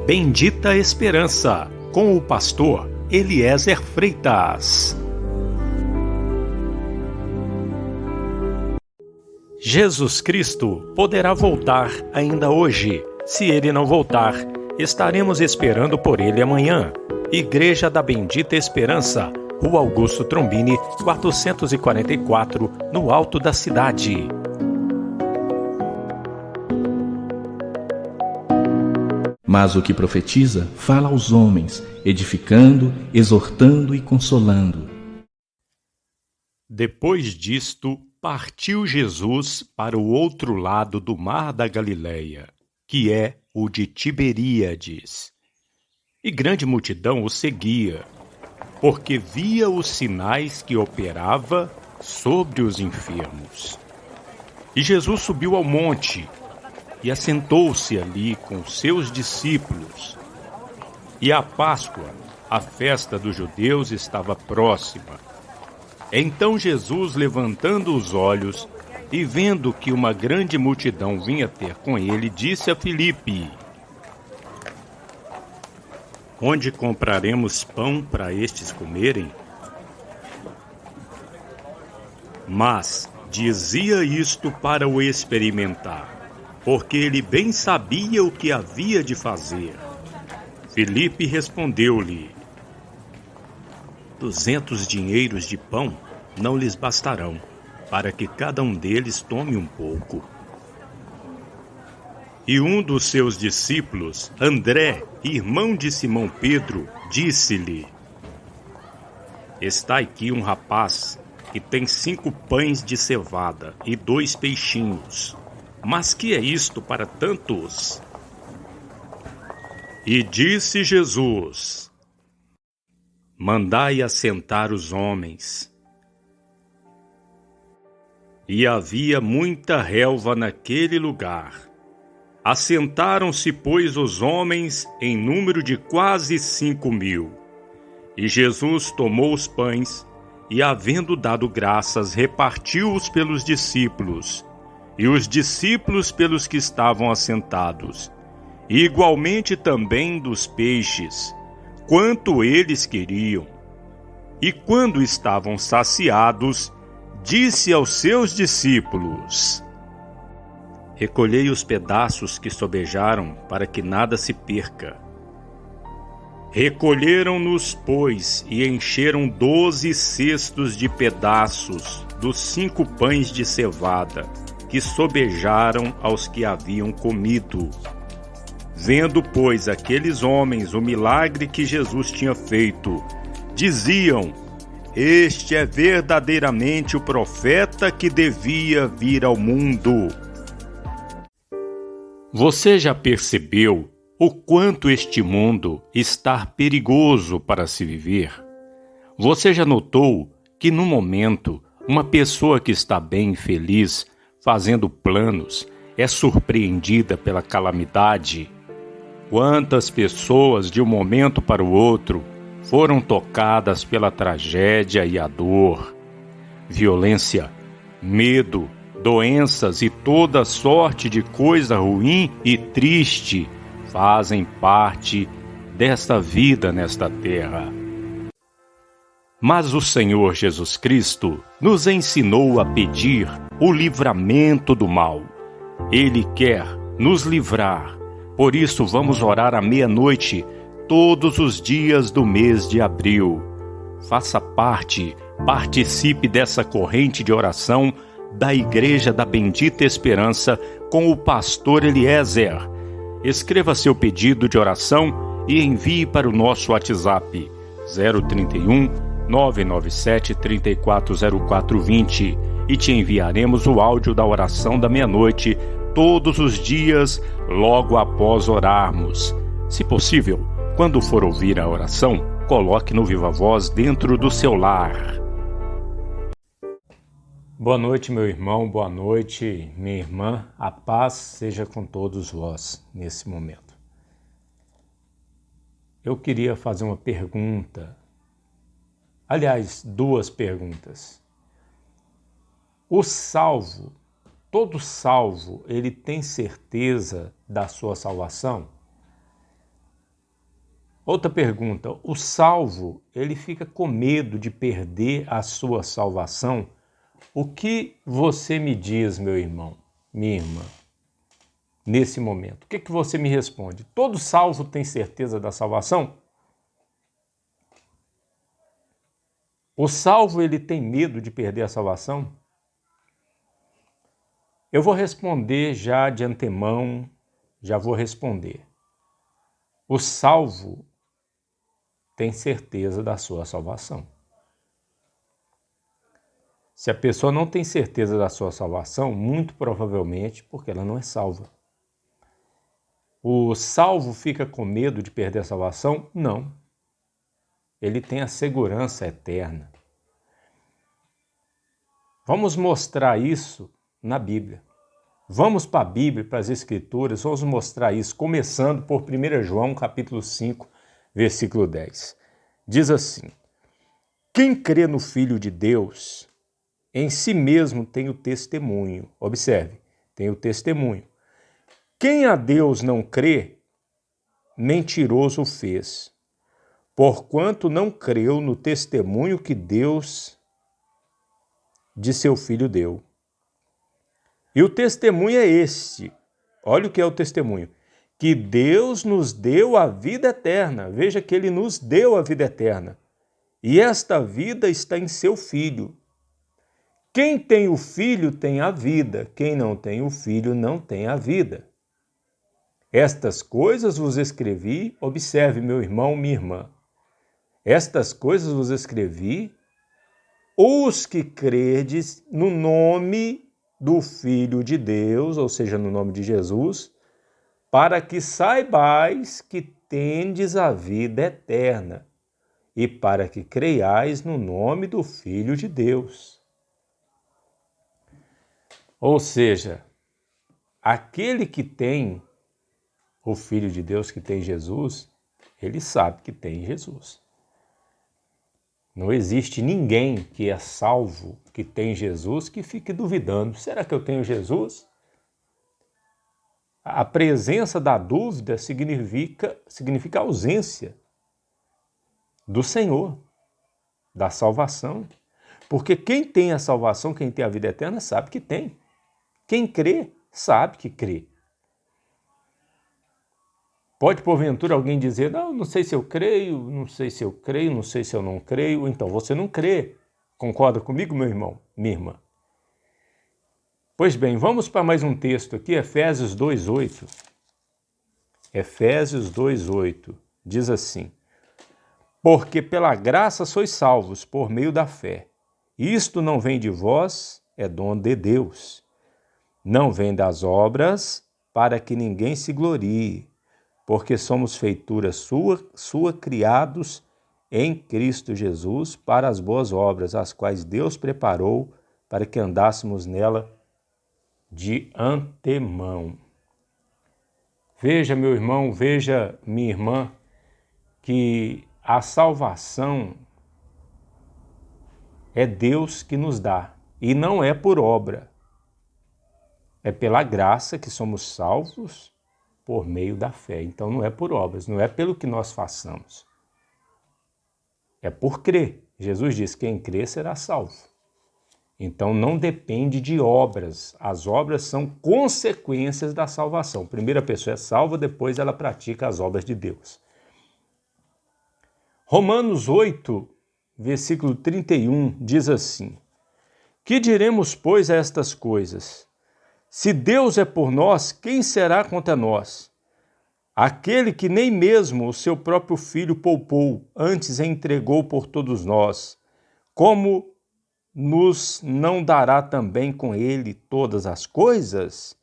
Bendita Esperança, com o pastor Eliezer Freitas. Jesus Cristo poderá voltar ainda hoje. Se ele não voltar, estaremos esperando por ele amanhã. Igreja da Bendita Esperança, Rua Augusto Trombini, 444, no alto da cidade. Mas o que profetiza, fala aos homens, edificando, exortando e consolando. Depois disto, partiu Jesus para o outro lado do mar da Galileia, que é o de Tiberíades. E grande multidão o seguia, porque via os sinais que operava sobre os enfermos. E Jesus subiu ao monte e assentou-se ali com seus discípulos. E a Páscoa, a festa dos judeus, estava próxima. Então Jesus, levantando os olhos e vendo que uma grande multidão vinha ter com ele, disse a Filipe: Onde compraremos pão para estes comerem? Mas dizia isto para o experimentar, porque ele bem sabia o que havia de fazer. Filipe respondeu-lhe: 200 dinheiros de pão não lhes bastarão, para que cada um deles tome um pouco. E um dos seus discípulos, André, irmão de Simão Pedro, disse-lhe: Está aqui um rapaz que tem 5 pães de cevada e 2 peixinhos. Mas que é isto para tantos? E disse Jesus: Mandai assentar os homens. E havia muita relva naquele lugar. Assentaram-se, pois, os homens em número de quase 5.000. E Jesus tomou os pães e, havendo dado graças, repartiu-os pelos discípulos, e os discípulos pelos que estavam assentados, e igualmente também dos peixes, quanto eles queriam. E quando estavam saciados, disse aos seus discípulos: Recolhei os pedaços que sobejaram, para que nada se perca. Recolheram-nos, pois, e encheram 12 cestos de pedaços dos 5 pães de cevada, que sobejaram aos que haviam comido. Vendo, pois, aqueles homens o milagre que Jesus tinha feito, diziam: Este é verdadeiramente o profeta que devia vir ao mundo. Você já percebeu o quanto este mundo está perigoso para se viver? Você já notou que, no momento, uma pessoa que está bem feliz, fazendo planos, é surpreendida pela calamidade? Quantas pessoas, de um momento para o outro, foram tocadas pela tragédia e a dor? Violência, medo, doenças e toda sorte de coisa ruim e triste fazem parte desta vida nesta terra. Mas o Senhor Jesus Cristo nos ensinou a pedir o livramento do mal. Ele quer nos livrar. Por isso vamos orar à meia-noite, todos os dias do mês de abril. Faça parte, participe dessa corrente de oração da Igreja da Bendita Esperança com o pastor Eliezer. Escreva seu pedido de oração e envie para o nosso WhatsApp 031 997 340420 e te enviaremos o áudio da oração da meia-noite todos os dias logo após orarmos. Se possível, quando for ouvir a oração, coloque no Viva Voz dentro do seu lar. Boa noite, meu irmão, boa noite, minha irmã. A paz seja com todos vós nesse momento. Eu queria fazer uma pergunta. Aliás, 2 perguntas. O salvo, todo salvo, ele tem certeza da sua salvação? Outra pergunta, o salvo, ele fica com medo de perder a sua salvação? O que você me diz, meu irmão, minha irmã, nesse momento? O que você me responde? Todo salvo tem certeza da salvação? O salvo, ele tem medo de perder a salvação? Eu vou responder já de antemão, já vou responder. O salvo tem certeza da sua salvação. Se a pessoa não tem certeza da sua salvação, muito provavelmente porque ela não é salva. O salvo fica com medo de perder a salvação? Não. Ele tem a segurança eterna. Vamos mostrar isso na Bíblia. Vamos para a Bíblia, para as Escrituras, vamos mostrar isso, começando por 1 João, capítulo 5, versículo 10. Diz assim: quem crê no Filho de Deus, em si mesmo tem o testemunho. Observe, tem o testemunho. Quem a Deus não crê, mentiroso fez, porquanto não creu no testemunho que Deus de seu Filho deu. E o testemunho é este, olha o que é o testemunho, que Deus nos deu a vida eterna. Veja que Ele nos deu a vida eterna. E esta vida está em seu Filho. Quem tem o Filho tem a vida, quem não tem o Filho não tem a vida. Estas coisas vos escrevi, observe, meu irmão, minha irmã, estas coisas vos escrevi, os que credes no nome do Filho de Deus, ou seja, no nome de Jesus, para que saibais que tendes a vida eterna e para que creiais no nome do Filho de Deus. Ou seja, aquele que tem o Filho de Deus, que tem Jesus, ele sabe que tem Jesus. Não existe ninguém que é salvo, que tem Jesus, que fique duvidando. Será que eu tenho Jesus? A presença da dúvida significa ausência do Senhor, da salvação. Porque quem tem a salvação, quem tem a vida eterna, sabe que tem. Quem crê, sabe que crê. Pode, porventura, alguém dizer, não sei se eu creio, não sei se eu creio, não sei se eu não creio. Então, você não crê. Concorda comigo, meu irmão, minha irmã? Pois bem, vamos para mais um texto aqui, Efésios 2:8. Efésios 2:8 diz assim: porque pela graça sois salvos por meio da fé. Isto não vem de vós, é dom de Deus. Não vem das obras, para que ninguém se glorie. Porque somos feitura sua, criados em Cristo Jesus para as boas obras, as quais Deus preparou para que andássemos nela de antemão. Veja, meu irmão, veja, minha irmã, que a salvação é Deus que nos dá e não é por obra. É pela graça que somos salvos por meio da fé. Então não é por obras, não é pelo que nós façamos. É por crer. Jesus diz, quem crê será salvo. Então não depende de obras. As obras são consequências da salvação. Primeiro a pessoa é salva, depois ela pratica as obras de Deus. Romanos 8, versículo 31, diz assim: que diremos, pois, a estas coisas? Se Deus é por nós, quem será contra nós? Aquele que nem mesmo o seu próprio Filho poupou, antes entregou por todos nós, como nos não dará também com ele todas as coisas?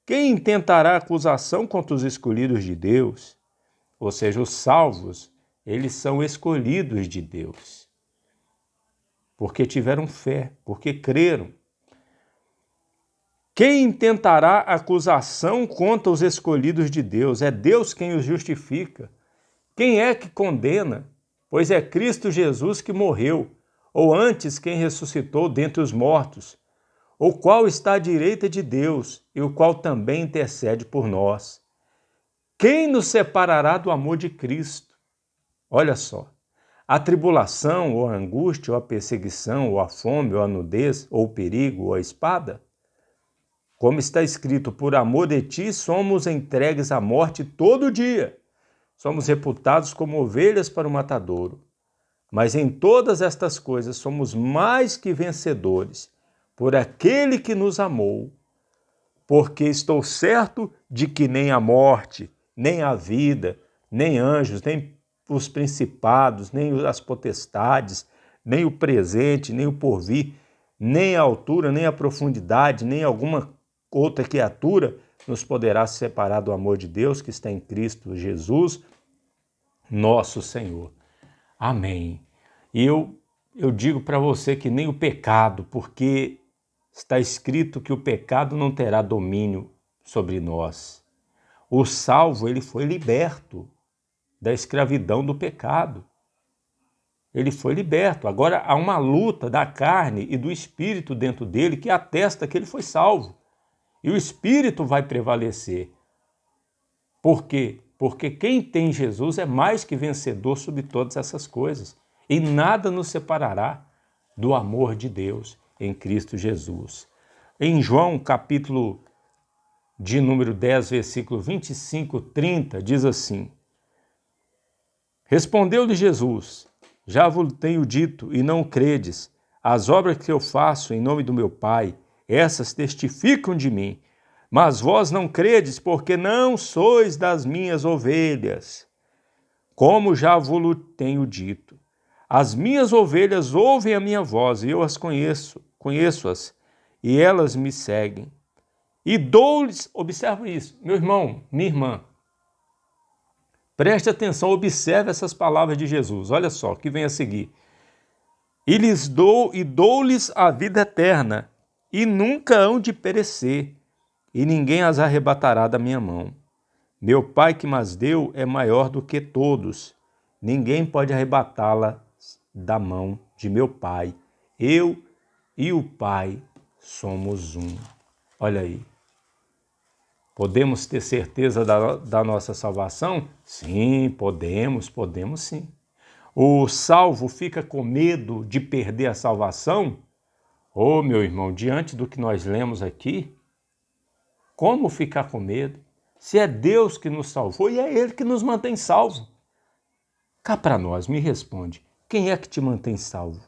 Quem intentará acusação contra os escolhidos de Deus? Ou seja, os salvos, eles são escolhidos de Deus, porque tiveram fé, porque creram. Quem intentará acusação contra os escolhidos de Deus? É Deus quem os justifica. Quem é que condena? Pois é Cristo Jesus que morreu, ou antes quem ressuscitou dentre os mortos, o qual está à direita de Deus e o qual também intercede por nós. Quem nos separará do amor de Cristo? Olha só, a tribulação, ou a angústia, ou a perseguição, ou a fome, ou a nudez, ou o perigo, ou a espada? Como está escrito, por amor de ti somos entregues à morte todo dia. Somos reputados como ovelhas para o matadouro. Mas em todas estas coisas somos mais que vencedores, por aquele que nos amou. Porque estou certo de que nem a morte, nem a vida, nem anjos, nem os principados, nem as potestades, nem o presente, nem o porvir, nem a altura, nem a profundidade, nem alguma outra criatura nos poderá separar do amor de Deus que está em Cristo Jesus, nosso Senhor. Amém. E eu digo para você que nem o pecado, porque está escrito que o pecado não terá domínio sobre nós. O salvo, ele foi liberto da escravidão do pecado. Ele foi liberto. Agora há uma luta da carne e do espírito dentro dele que atesta que ele foi salvo. E o espírito vai prevalecer. Por quê? Porque quem tem Jesus é mais que vencedor sobre todas essas coisas. E nada nos separará do amor de Deus em Cristo Jesus. Em João, capítulo de número 10, versículo 25, 30, diz assim: Respondeu-lhe Jesus: Já vos tenho dito e não credes. As obras que eu faço em nome do meu Pai, essas testificam de mim. Mas vós não credes, porque não sois das minhas ovelhas. Como já vos tenho dito. As minhas ovelhas ouvem a minha voz, e eu as conheço-as, e elas me seguem. E dou-lhes, observa isso, meu irmão, minha irmã, preste atenção, observe essas palavras de Jesus, olha só, o que vem a seguir. E dou-lhes a vida eterna, e nunca hão de perecer, e ninguém as arrebatará da minha mão. Meu Pai que mas deu é maior do que todos, ninguém pode arrebatá-la da mão de meu Pai. Eu e o Pai somos um. Olha aí. Podemos ter certeza da nossa salvação? Sim, podemos sim. O salvo fica com medo de perder a salvação? Ô, meu irmão, diante do que nós lemos aqui, como ficar com medo? Se é Deus que nos salvou e é Ele que nos mantém salvo. Cá para nós, me responde, quem é que te mantém salvo?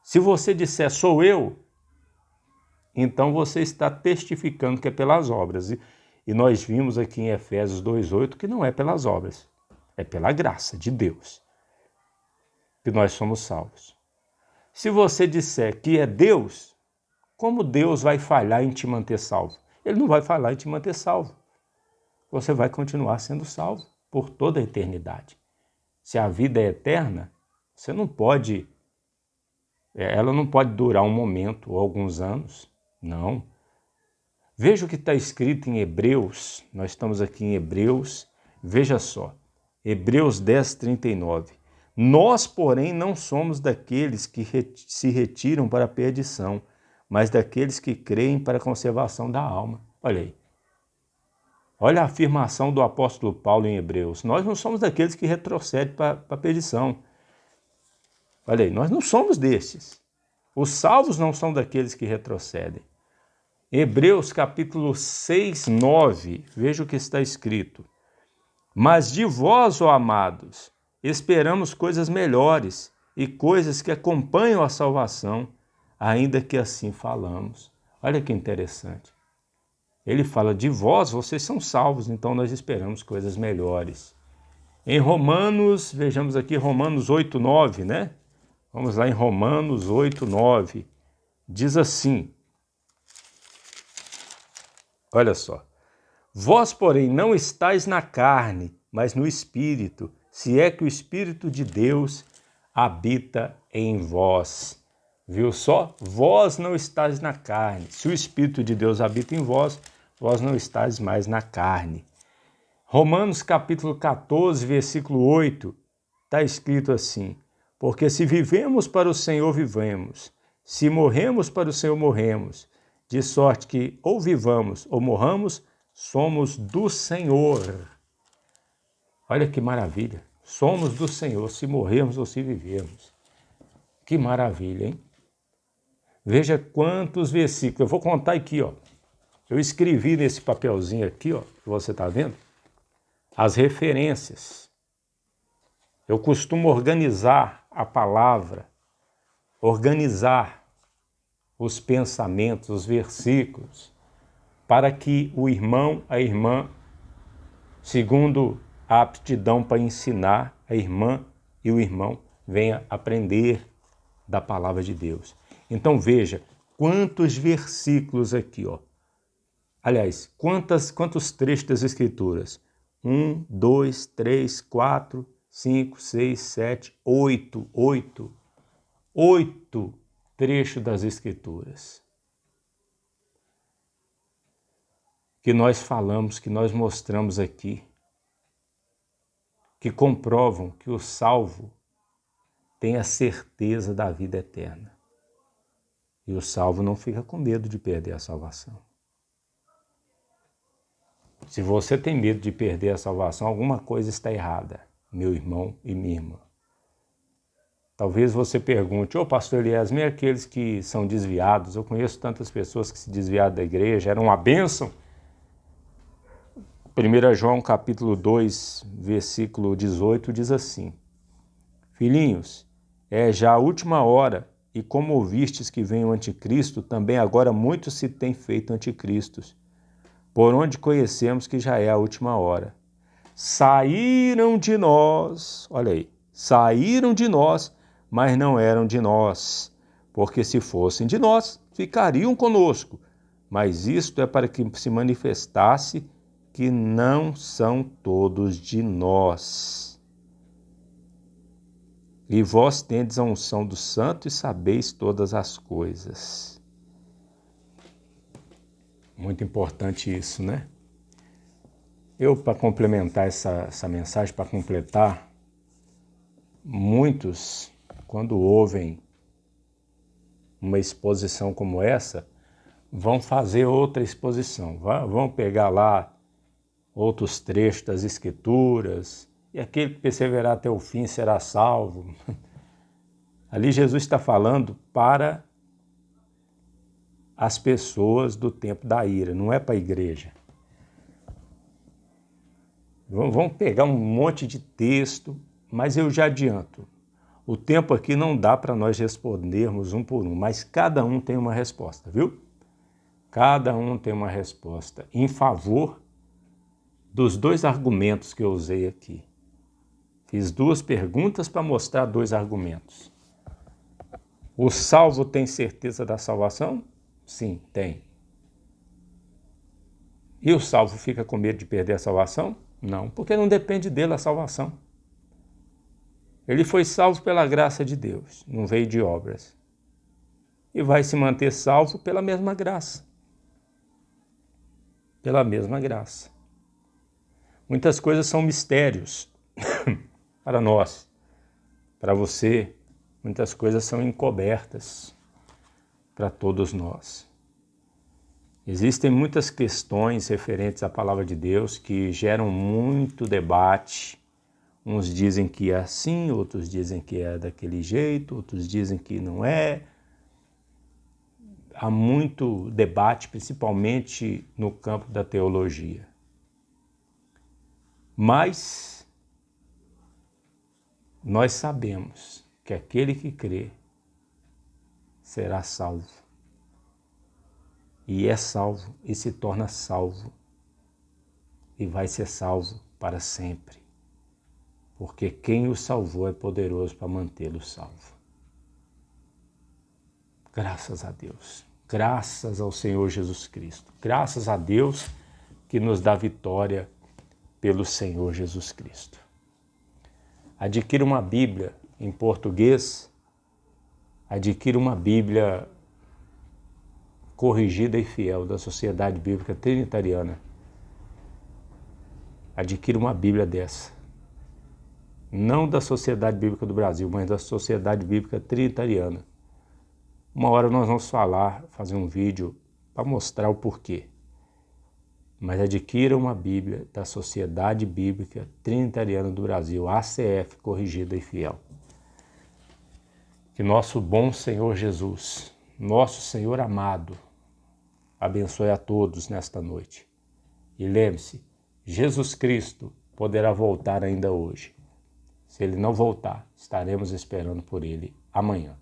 Se você disser, sou eu, então você está testificando que é pelas obras. E nós vimos aqui em Efésios 2,8 que não é pelas obras, é pela graça de Deus que nós somos salvos. Se você disser que é Deus, como Deus vai falhar em te manter salvo? Ele não vai falhar em te manter salvo. Você vai continuar sendo salvo por toda a eternidade. Se a vida é eterna, você não pode, ela não pode durar um momento ou alguns anos, não. Veja o que está escrito em Hebreus, nós estamos aqui em Hebreus, veja só, Hebreus 10, 39. Nós, porém, não somos daqueles que se retiram para a perdição, mas daqueles que creem para a conservação da alma. Olha aí. Olha a afirmação do apóstolo Paulo em Hebreus. Nós não somos daqueles que retrocedem para a perdição. Olha aí, nós não somos destes. Os salvos não são daqueles que retrocedem. Hebreus capítulo 6, 9, veja o que está escrito. Mas de vós, ó amados, esperamos coisas melhores e coisas que acompanham a salvação, ainda que assim falamos. Olha que interessante. Ele fala, de vós, vocês são salvos, então nós esperamos coisas melhores. Em Romanos, vejamos aqui Romanos 8, 9, né? Vamos lá em Romanos 8, 9. Diz assim, olha só. Vós, porém, não estáis na carne, mas no Espírito, se é que o Espírito de Deus habita em vós. Viu só? Vós não estáis na carne. Se o Espírito de Deus habita em vós, vós não estáis mais na carne. Romanos capítulo 14, versículo 8, está escrito assim, porque se vivemos para o Senhor, vivemos. Se morremos para o Senhor, morremos. De sorte que ou vivamos ou morramos, somos do Senhor. Olha que maravilha. Somos do Senhor, se morrermos ou se vivermos. Que maravilha, hein? Veja quantos versículos. Eu vou contar aqui, ó. Eu escrevi nesse papelzinho aqui, ó, que você está vendo, as referências. Eu costumo organizar a palavra, organizar os pensamentos, os versículos, para que o irmão, a irmã, segundo a aptidão para ensinar, a irmã e o irmão venha aprender da palavra de Deus. Então veja quantos versículos aqui, ó. Aliás, quantos trechos das Escrituras? 1, 2, 3, 4, 5, 6, 7, 8. 8 trechos das Escrituras. Que nós falamos, que nós mostramos aqui, que comprovam que o salvo tem a certeza da vida eterna. E o salvo não fica com medo de perder a salvação. Se você tem medo de perder a salvação, alguma coisa está errada, meu irmão e minha irmã. Talvez você pergunte, pastor Eliasme, aqueles que são desviados, eu conheço tantas pessoas que se desviaram da igreja, era uma bênção. 1 João capítulo 2, versículo 18, diz assim: Filhinhos, é já a última hora, e como ouvistes que vem o anticristo, também agora muitos se têm feito anticristos, por onde conhecemos que já é a última hora. Saíram de nós, olha aí, saíram de nós, mas não eram de nós, porque se fossem de nós, ficariam conosco. Mas isto é para que se manifestasse que não são todos de nós. E vós tendes a unção do Santo e sabeis todas as coisas. Muito importante isso, né? Eu, para complementar essa mensagem, para completar, muitos, quando ouvem uma exposição como essa, vão fazer outra exposição, vão pegar lá outros trechos das Escrituras, e aquele que perseverar até o fim será salvo. Ali Jesus está falando para as pessoas do tempo da ira, não é para a igreja. Vamos pegar um monte de texto, mas eu já adianto. O tempo aqui não dá para nós respondermos um por um, mas cada um tem uma resposta, viu? Cada um tem uma resposta em favor dos dois argumentos que eu usei aqui. Fiz 2 perguntas para mostrar 2 argumentos. O salvo tem certeza da salvação? Sim, tem. E o salvo fica com medo de perder a salvação? Não, porque não depende dele a salvação. Ele foi salvo pela graça de Deus, não veio de obras. E vai se manter salvo pela mesma graça. Pela mesma graça. Muitas coisas são mistérios para nós, para você. Muitas coisas são encobertas para todos nós. Existem muitas questões referentes à palavra de Deus que geram muito debate. Uns dizem que é assim, outros dizem que é daquele jeito, outros dizem que não é. Há muito debate, principalmente no campo da teologia. Mas nós sabemos que aquele que crê será salvo. E é salvo e se torna salvo. E vai ser salvo para sempre. Porque quem o salvou é poderoso para mantê-lo salvo. Graças a Deus. Graças ao Senhor Jesus Cristo. Graças a Deus que nos dá vitória pelo Senhor Jesus Cristo. Adquira uma Bíblia em português. Adquira uma Bíblia corrigida e fiel da Sociedade Bíblica Trinitariana. Adquira uma Bíblia dessa. Não da Sociedade Bíblica do Brasil, mas da Sociedade Bíblica Trinitariana. Uma hora nós vamos fazer um vídeo para mostrar o porquê. mas adquira uma Bíblia da Sociedade Bíblica Trinitariana do Brasil, ACF, corrigida e fiel. Que nosso bom Senhor Jesus, nosso Senhor amado, abençoe a todos nesta noite. E lembre-se, Jesus Cristo poderá voltar ainda hoje. Se Ele não voltar, estaremos esperando por Ele amanhã.